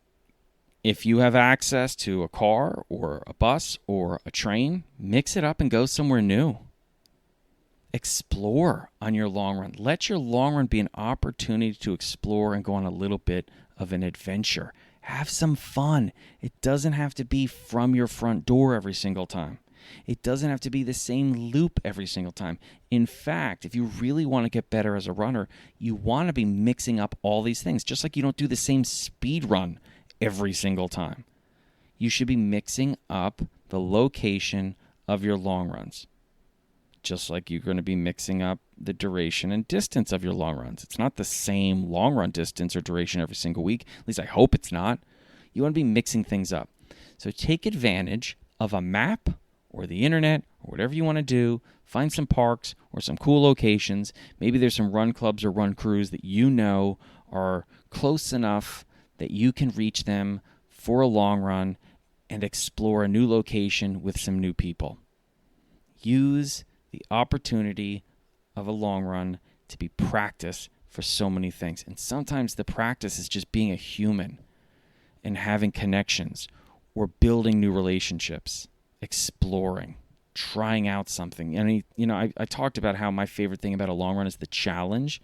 If you have access to a car or a bus or a train, mix it up and go somewhere new. Explore on your long run. Let your long run be an opportunity to explore and go on a little bit of an adventure. Have some fun. It doesn't have to be from your front door every single time. It doesn't have to be the same loop every single time. In fact, if you really want to get better as a runner, you want to be mixing up all these things, just like you don't do the same speed run every single time. You should be mixing up the location of your long runs, just like you're going to be mixing up the duration and distance of your long runs. It's not the same long run distance or duration every single week. At least I hope it's not. You want to be mixing things up. So take advantage of a map or the internet or whatever you want to do. Find some parks or some cool locations. Maybe there's some run clubs or run crews that you know are close enough that you can reach them for a long run and explore a new location with some new people. Use the opportunity of a long run to be practice for so many things. And sometimes the practice is just being a human and having connections or building new relationships, exploring, trying out something. And, I talked about how my favorite thing about a long run is the challenge.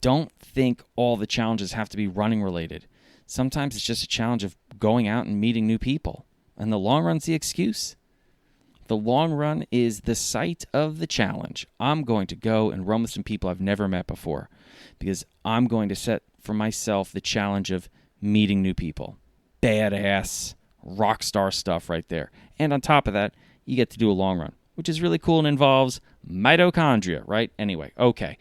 Don't think all the challenges have to be running related. Sometimes it's just a challenge of going out and meeting new people. And the long run's the excuse. The long run is the site of the challenge. I'm going to go and run with some people I've never met before because I'm going to set for myself the challenge of meeting new people. Badass, rock star stuff right there. And on top of that, you get to do a long run, which is really cool and involves mitochondria, right? Anyway, okay.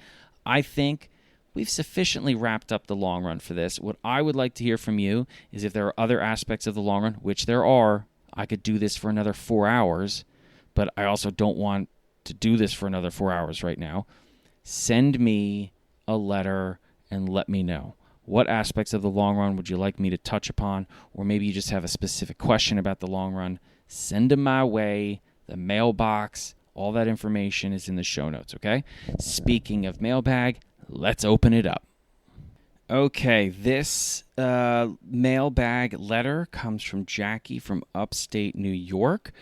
I think we've sufficiently wrapped up the long run for this. What I would like to hear from you is if there are other aspects of the long run, which there are. I could do this for another 4 hours. But I also don't want to do this for another 4 hours right now. Send me a letter and let me know. What aspects of the long run would you like me to touch upon? Or maybe you just have a specific question about the long run. Send them my way. The mailbox, all that information is in the show notes, okay? Speaking of mailbag, let's open it up. Okay, this mailbag letter comes from Jackie from upstate New York,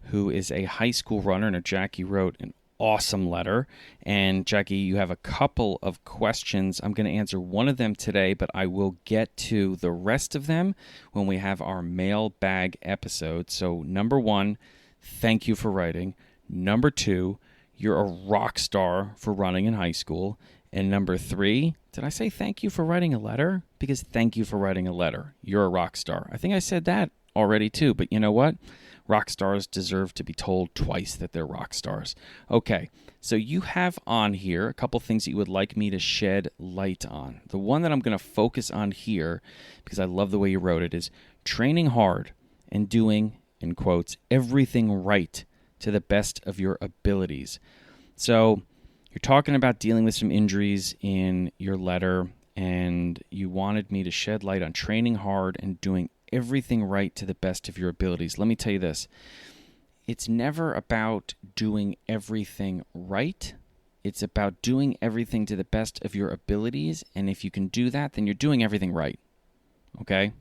who is a high school runner, and Jackie wrote an awesome letter. And Jackie, you have a couple of questions. I'm going to answer one of them today, but I will get to the rest of them when we have our mailbag episode. So number one, thank you for writing. Number two, you're a rock star for running in high school. And number three, Did I say thank you for writing a letter? Because thank you for writing a letter. You're a rock star. I think I said that already too, but you know what? Rock stars deserve to be told twice that they're rock stars. Okay, so you have on here a couple things that you would like me to shed light on. The one that I'm going to focus on here, because I love the way you wrote it, is training hard and doing, in quotes, everything right to the best of your abilities. So you're talking about dealing with some injuries in your letter, and you wanted me to shed light on training hard and doing everything right to the best of your abilities. Let me tell you this. It's never about doing everything right. It's about doing everything to the best of your abilities, and if you can do that, then you're doing everything right. Okay?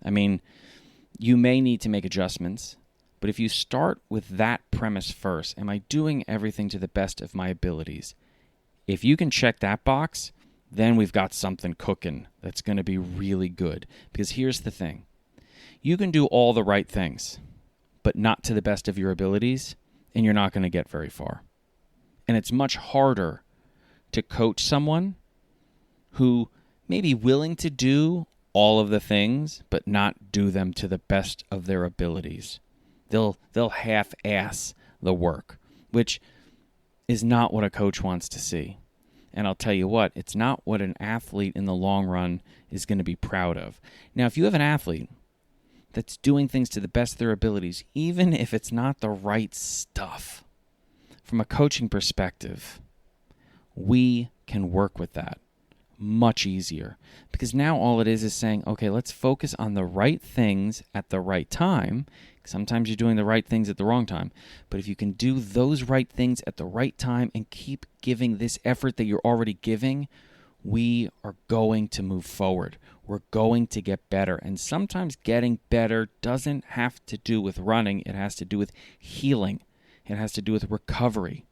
I mean, you may need to make adjustments, but if you start with that premise first, am I doing everything to the best of my abilities? If you can check that box, then we've got something cooking that's going to be really good. Because here's the thing. You can do all the right things, but not to the best of your abilities, and you're not going to get very far. And it's much harder to coach someone who may be willing to do all of the things, but not do them to the best of their abilities. They'll half-ass the work, which is not what a coach wants to see. And I'll tell you what, it's not what an athlete in the long run is going to be proud of. Now, if you have an athlete that's doing things to the best of their abilities, even if it's not the right stuff, from a coaching perspective, we can work with that much easier. Because now all it is saying, okay, let's focus on the right things at the right time. Sometimes you're doing the right things at the wrong time. But if you can do those right things at the right time and keep giving this effort that you're already giving, we are going to move forward. We're going to get better. And sometimes getting better doesn't have to do with running. It has to do with healing. It has to do with recovery.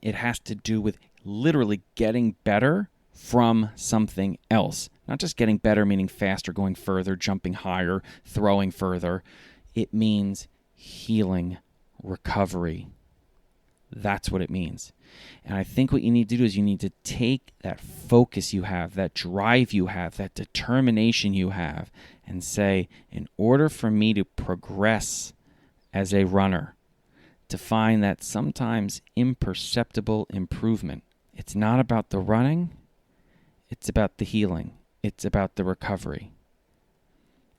It has to do with literally getting better from something else. Not just getting better, meaning faster, going further, jumping higher, throwing further. It means healing, recovery. That's what it means. And I think what you need to do is you need to take that focus you have, that drive you have, that determination you have, and say, in order for me to progress as a runner, to find that sometimes imperceptible improvement, it's not about the running, it's about the healing. It's about the recovery.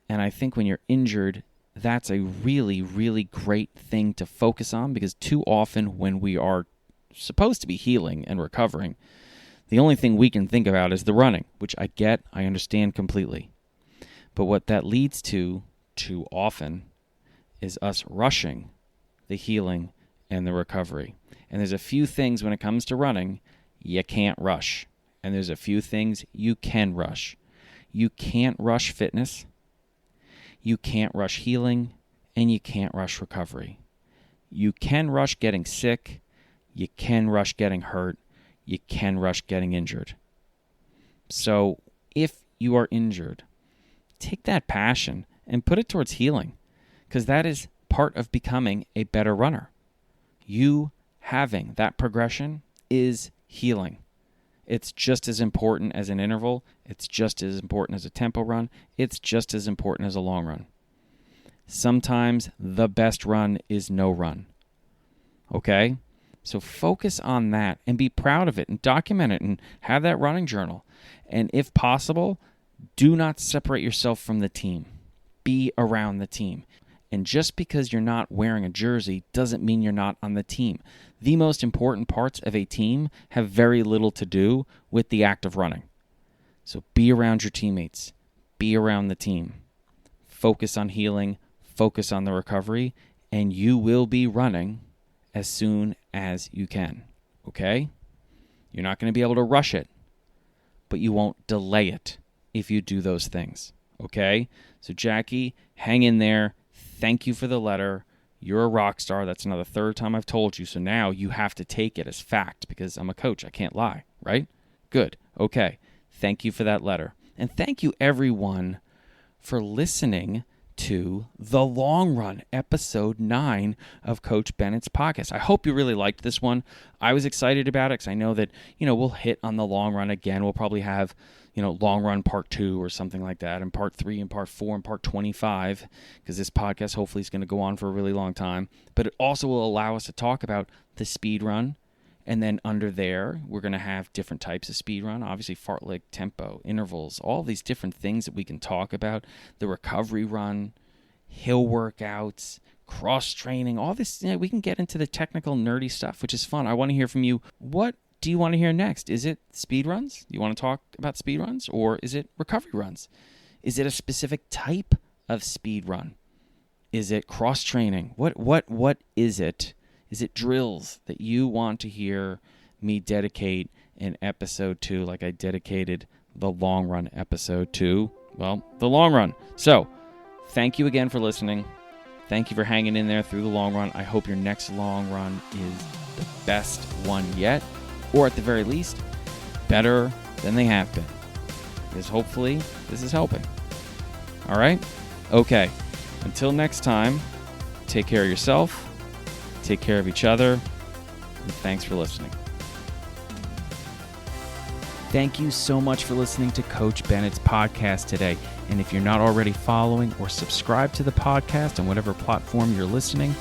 And I think when you're injured, that's a really, really great thing to focus on, because too often when we are supposed to be healing and recovering, the only thing we can think about is the running, which I get, I understand completely. But what that leads to too often is us rushing the healing and the recovery. And there's a few things when it comes to running you can't rush. And there's a few things you can rush. You can't rush fitness. You can't rush healing, and you can't rush recovery. You can rush getting sick. You can rush getting hurt. You can rush getting injured. So if you are injured, take that passion and put it towards healing, because that is part of becoming a better runner. You having that progression is healing. It's just as important as an interval. It's just as important as a tempo run. It's just as important as a long run. Sometimes the best run is no run. Okay? So focus on that and be proud of it and document it and have that running journal. And if possible, do not separate yourself from the team. Be around the team. And just because you're not wearing a jersey doesn't mean you're not on the team. The most important parts of a team have very little to do with the act of running. So be around your teammates. Be around the team. Focus on healing. Focus on the recovery. And you will be running as soon as you can. Okay? You're not going to be able to rush it, but you won't delay it if you do those things. Okay? So Jackie, hang in there. Thank you for the letter. You're a rock star. That's another third time I've told you. So now you have to take it as fact, because I'm a coach. I can't lie, right? Good. Okay. Thank you for that letter. And thank you, everyone, for listening to The Long Run, episode 9 of Coach Bennett's podcast. I hope you really liked this one. I was excited about it because I know that, we'll hit on the long run again. We'll probably have, long run part 2 or something like that, and part 3 and part 4 and part 25, because this podcast hopefully is going to go on for a really long time. But it also will allow us to talk about the speed run. And then under there, we're going to have different types of speed run, obviously fartlek, tempo, intervals, all these different things that we can talk about, the recovery run, hill workouts, cross-training, all this. We can get into the technical, nerdy stuff, which is fun. I want to hear from you. What do you want to hear next? Is it speed runs? You want to talk about speed runs? Or is it recovery runs? Is it a specific type of speed run? Is it cross-training? What is it? Is it drills that you want to hear me dedicate in episode 2 like I dedicated the long run episode 2? Well, the long run. So, thank you again for listening. Thank you for hanging in there through the long run. I hope your next long run is the best one yet, or at the very least, better than they have been. Because hopefully, this is helping. All right? Okay. Until next time, take care of yourself. Take care of each other, and thanks for listening. Thank you so much for listening to Coach Bennett's podcast today. And if you're not already following or subscribed to the podcast on whatever platform you're listening,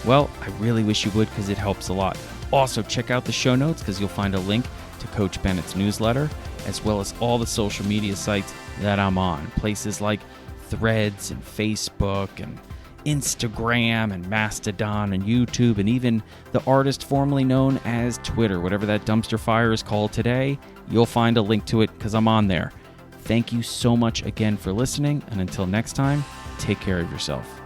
well, I really wish you would, because it helps a lot. Also, check out the show notes, because you'll find a link to Coach Bennett's newsletter, as well as all the social media sites that I'm on. Places like Threads and Facebook and Instagram and Mastodon and YouTube, and even the artist formerly known as Twitter. Whatever that dumpster fire is called today, you'll find a link to it, because I'm on there. Thank you so much again for listening, and until next time, take care of yourself.